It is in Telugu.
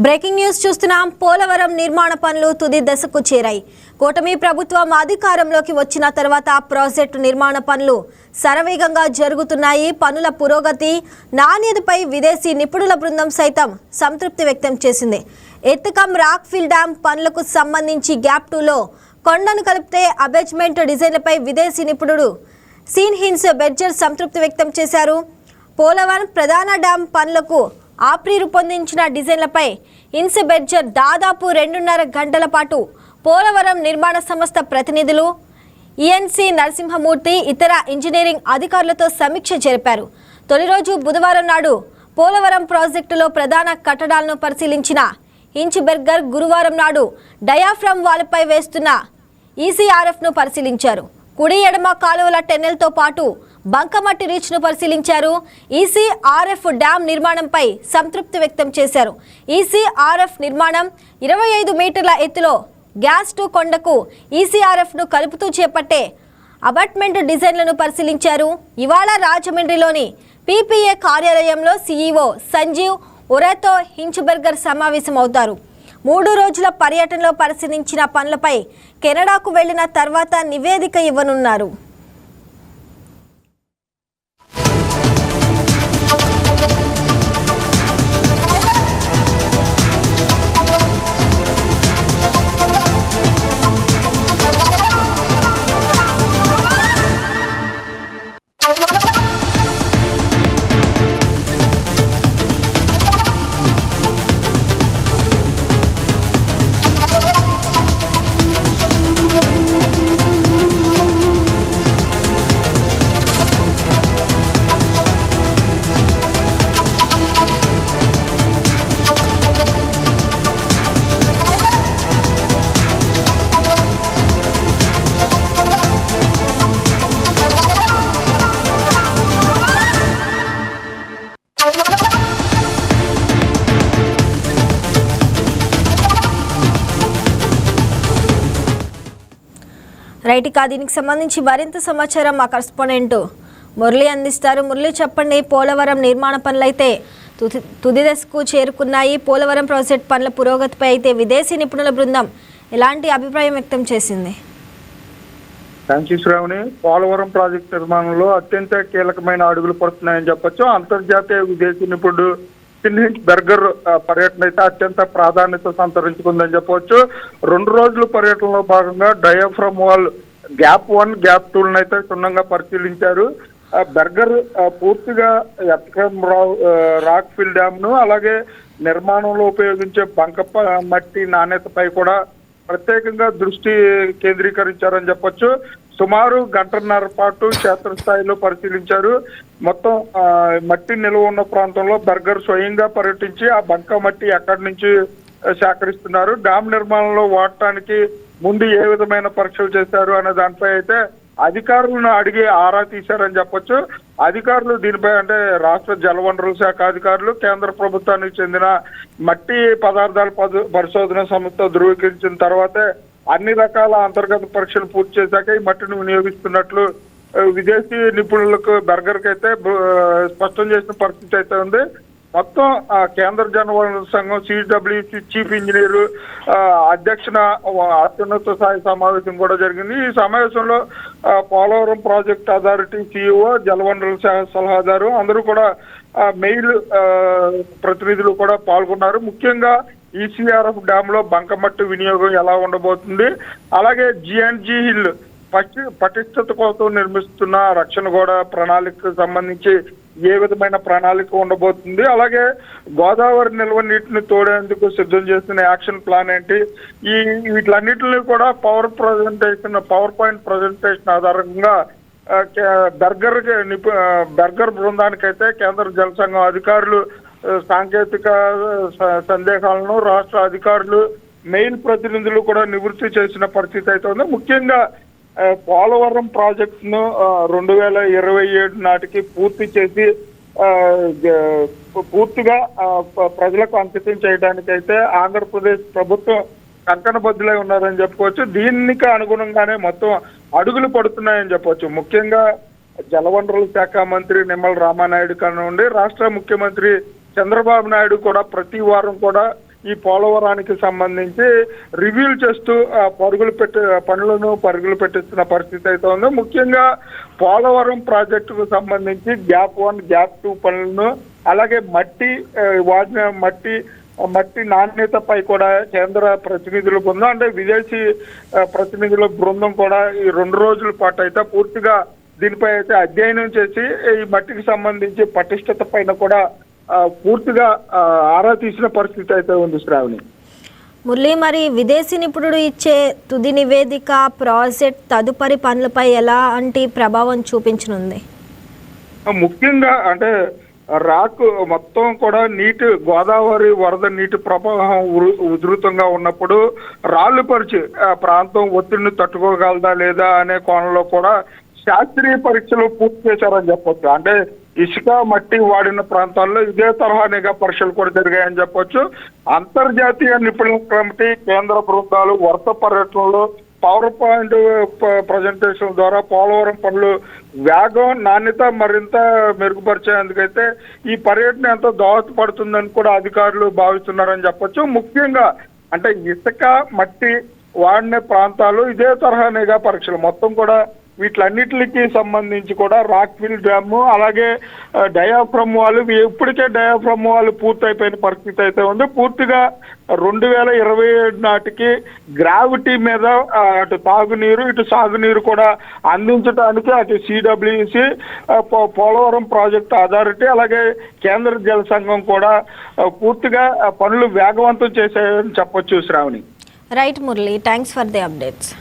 బ్రేకింగ్ న్యూస్ చూస్తున్నాం. పోలవరం నిర్మాణ పనులు తుది దశకు చేరాయి. కూటమి ప్రభుత్వం అధికారంలోకి వచ్చిన తర్వాత ప్రాజెక్టు నిర్మాణ పనులు శరవేగంగా జరుగుతున్నాయి. పనుల పురోగతి, నాణ్యతపై విదేశీ నిపుణుల బృందం సైతం సంతృప్తి వ్యక్తం చేసింది. ఎత్తుకం రాక్ఫిల్ డ్యామ్ పనులకు సంబంధించి గ్యాప్ 2లో కొండను కలిపితే అబేజ్మెంట్ డిజైన్లపై విదేశీ నిపుణుడు సీన్హిన్స్ బెడ్జర్ సంతృప్తి వ్యక్తం చేశారు. పోలవరం ప్రధాన డ్యామ్ పనులకు ఆప్రి రూపొందించిన డిజైన్లపై ఇన్స్ బెడ్జర్ దాదాపు 2.5 గంటల పాటు పోలవరం నిర్మాణ సంస్థ ప్రతినిధులు, ఈఎన్సీ నరసింహమూర్తి, ఇతర ఇంజనీరింగ్ అధికారులతో సమీక్ష జరిపారు. తొలి రోజు బుధవారం నాడు పోలవరం ప్రాజెక్టులో ప్రధాన కట్టడాలను పరిశీలించిన ఇంచ్ బెర్గర్ గురువారం నాడు డయాఫ్రమ్ వాల్పై వేస్తున్న ఈసీఆర్ఎఫ్ను పరిశీలించారు. కుడి ఎడమ కాలువల టెన్నెల్తో పాటు బంకమట్టి రీచ్ను పరిశీలించారు. ఈసీఆర్ఎఫ్ డ్యామ్ నిర్మాణంపై సంతృప్తి వ్యక్తం చేశారు. ఈసీఆర్ఎఫ్ నిర్మాణం 25 మీటర్ల ఎత్తులో గ్యాస్ 2 కొండకు ఈసీఆర్ఎఫ్ను కలుపుతూ చేపట్టే అబాట్మెంట్ డిజైన్లను పరిశీలించారు. ఇవాళ రాజమండ్రిలోని పీపీఏ కార్యాలయంలో సీఈఓ సంజీవ్ ఒరేతో హించ్బెర్గర్ సమావేశమవుతారు. 3 రోజుల పర్యటనలో పరిశీలించిన పనులపై కెనడాకు వెళ్లిన తర్వాత నివేదిక ఇవ్వనున్నారు. రైట్, ఇక దీనికి సంబంధించి మరింత సమాచారం మా కరెస్పాండెంట్ మురళి అందిస్తారు. మురళి, చెప్పండి. పోలవరం నిర్మాణ పనులు అయితే తుది దశకు చేరుకున్నాయి. పోలవరం ప్రాజెక్ట్ పనుల పురోగతిపై అయితే విదేశీ నిపుణుల బృందం ఎలాంటి అభిప్రాయం వ్యక్తం చేసింది? శ్రావణి, పోలవరం ప్రాజెక్టు నిర్మాణంలో అత్యంత కీలకమైన అడుగులు పడుతున్నాయని చెప్పొచ్చు. అంతర్జాతీయ విదేశీ నిపుణుడు సీన్హిన్స్ బెర్గర్ పర్యటన అయితే అత్యంత ప్రాధాన్యత సంతరించుకుందని చెప్పవచ్చు. 2 రోజుల పర్యటనలో భాగంగా డయాఫ్రమ్ వాల్ గ్యాప్ 1, గ్యాప్ 2లను అయితే క్షుణ్ణంగా పరిశీలించారు. బెర్గర్ పూర్తిగా ఎత్తుకం రాక్ఫిల్ డ్యామ్ ను, అలాగే నిర్మాణంలో ఉపయోగించే మట్టి నాణ్యతపై కూడా ప్రత్యేకంగా దృష్టి కేంద్రీకరించారని చెప్పొచ్చు. సుమారు 1.5 గంటల పాటు క్షేత్రస్థాయిలో పరిశీలించారు. మొత్తం మట్టి నిల్వ ఉన్న ప్రాంతంలో బెర్గర్ స్వయంగా పర్యటించి ఆ బంక మట్టి ఎక్కడి నుంచి సేకరిస్తున్నారు, డ్యామ్ నిర్మాణంలో వాడటానికి ముందు ఏ విధమైన పరీక్షలు చేశారు అనే దానిపై అయితే అధికారులను అడిగి ఆరా తీశారని చెప్పొచ్చు. అధికారులు దీనిపై అంటే రాష్ట్ర జలవనరుల శాఖ అధికారులు, కేంద్ర ప్రభుత్వానికి చెందిన మట్టి పదార్థాల పరిశోధన సంస్థ ధృవీకరించిన తర్వాతే అన్ని రకాల అంతర్గత పరీక్షలు పూర్తి చేశాక ఈ మట్టిని వినియోగిస్తున్నట్లు విదేశీ నిపుణులకు బెర్గర్కి అయితే స్పష్టం చేసిన పరిస్థితి అయితే ఉంది. మొత్తం కేంద్ర జలవనరుల సంఘం సిడబ్ల్యూసి చీఫ్ ఇంజనీరు అధ్యక్షన అత్యున్నత స్థాయి సమావేశం కూడా జరిగింది. ఈ సమావేశంలో పోలవరం ప్రాజెక్ట్ అథారిటీ సిఇఓ, జలవనరుల శాఖ సలహాదారు అందరూ కూడా మెయిల్ ప్రతినిధులు కూడా పాల్గొన్నారు. ముఖ్యంగా ఈసీఆర్ఎఫ్ డ్యామ్ లో బంకమట్టి వినియోగం ఎలా ఉండబోతుంది, అలాగే జిఎన్జి హిల్ పటిష్టత కోసం నిర్మిస్తున్న రక్షణ గోడ ప్రణాళికకు సంబంధించి ఏ విధమైన ప్రణాళిక ఉండబోతుంది, అలాగే గోదావరి నిల్వ నీటిని తోడేందుకు సిద్ధం చేస్తున్న యాక్షన్ ప్లాన్ ఏంటి, వీటిలన్నింటినీ కూడా పవర్ పాయింట్ ప్రజెంటేషన్ ఆధారంగా బెర్గర్ బృందానికైతే కేంద్ర జల సంఘం అధికారులు సాంకేతిక సందేహాలను రాష్ట్ర అధికారులు, మెయిన్ ప్రతినిధులు కూడా నివృత్తి చేసిన పరిస్థితి అయితే ఉంది. ముఖ్యంగా పోలవరం ప్రాజెక్టును 2027 నాటికి పూర్తి చేసి పూర్తిగా ప్రజలకు అంకితం చేయడానికైతే ఆంధ్రప్రదేశ్ ప్రభుత్వం కంకణబద్దులై ఉన్నారని చెప్పుకోవచ్చు. దీనికి అనుగుణంగానే మొత్తం అడుగులు పడుతున్నాయని చెప్పవచ్చు. ముఖ్యంగా జలవనరుల శాఖ మంత్రి నిమ్మల రామానాయుడు కానివ్వండి, రాష్ట్ర ముఖ్యమంత్రి చంద్రబాబు నాయుడు కూడా ప్రతి వారం కూడా ఈ పోలవరానికి సంబంధించి రివ్యూలు చేస్తూ పరుగులు పెట్టిస్తున్న పరిస్థితి అయితే ఉంది. ముఖ్యంగా పోలవరం ప్రాజెక్టుకు సంబంధించి గ్యాప్ 1, గ్యాప్ 2 పనులను, అలాగే మట్టి నాణ్యతపై కూడా కేంద్ర ప్రతినిధుల బృందం అంటే విదేశీ ప్రతినిధుల బృందం కూడా ఈ 2 రోజుల పాటు అయితే పూర్తిగా దీనిపై అయితే అధ్యయనం చేసి ఈ మట్టికి సంబంధించి పటిష్టత పైన కూడా పూర్తిగా ఆరా తీసిన పరిస్థితి అయితే ఉంది శ్రావణి. మురళి, మరి విదేశీ నిపుణుడు ఇచ్చే తుది నివేదిక ప్రాజెక్ట్ తదుపరి పనులపై ఎలాంటి ప్రభావం చూపించనుంది? ముఖ్యంగా అంటే రాక్ మొత్తం కూడా గోదావరి వరద నీటి ప్రవాహం ఉధృతంగా ఉన్నప్పుడు రాళ్లు పరిచి ప్రాంతం ఒత్తిడిని తట్టుకోగలదా లేదా అనే కోణంలో కూడా శాస్త్రీయ పరీక్షలు పూర్తి చేశారని చెప్పొచ్చు. అంటే ఇసుక మట్టి వాడిన ప్రాంతాల్లో ఇదే తరహా నిఘా పరీక్షలు కూడా జరిగాయని చెప్పొచ్చు. అంతర్జాతీయ నిపుణుల కమిటీ, కేంద్ర బృందాలు వరుస పర్యటనలో పవర్ పాయింట్ ప్రజెంటేషన్ ద్వారా పోలవరం పనులు వేగం, నాణ్యత మరింత మెరుగుపరిచేందుకైతే ఈ పర్యటన ఎంతో దోహదపడుతుందని కూడా అధికారులు భావిస్తున్నారని చెప్పొచ్చు. ముఖ్యంగా అంటే ఇసుక మట్టి వాడిన ప్రాంతాలు ఇదే తరహా నిఘా పరీక్షలు మొత్తం కూడా వీటిలన్నిటికి సంబంధించి కూడా రాక్ఫిల్ డ్యాము, అలాగే డయాఫ్రమ్ వాళ్ళు ఇప్పటికే డయాఫ్రమ్ వాళ్ళు పూర్తయిపోయిన పరిస్థితి అయితే ఉంది. పూర్తిగా 2027 నాటికి గ్రావిటీ మీద అటు తాగునీరు ఇటు సాగునీరు కూడా అందించడానికి అటు సిడబ్ల్యూసి, పోలవరం ప్రాజెక్టు అథారిటీ, అలాగే కేంద్ర జల సంఘం కూడా పూర్తిగా పనులు వేగవంతం చేశాయని చెప్పొచ్చు Sravani. Right Murali, thanks for the updates.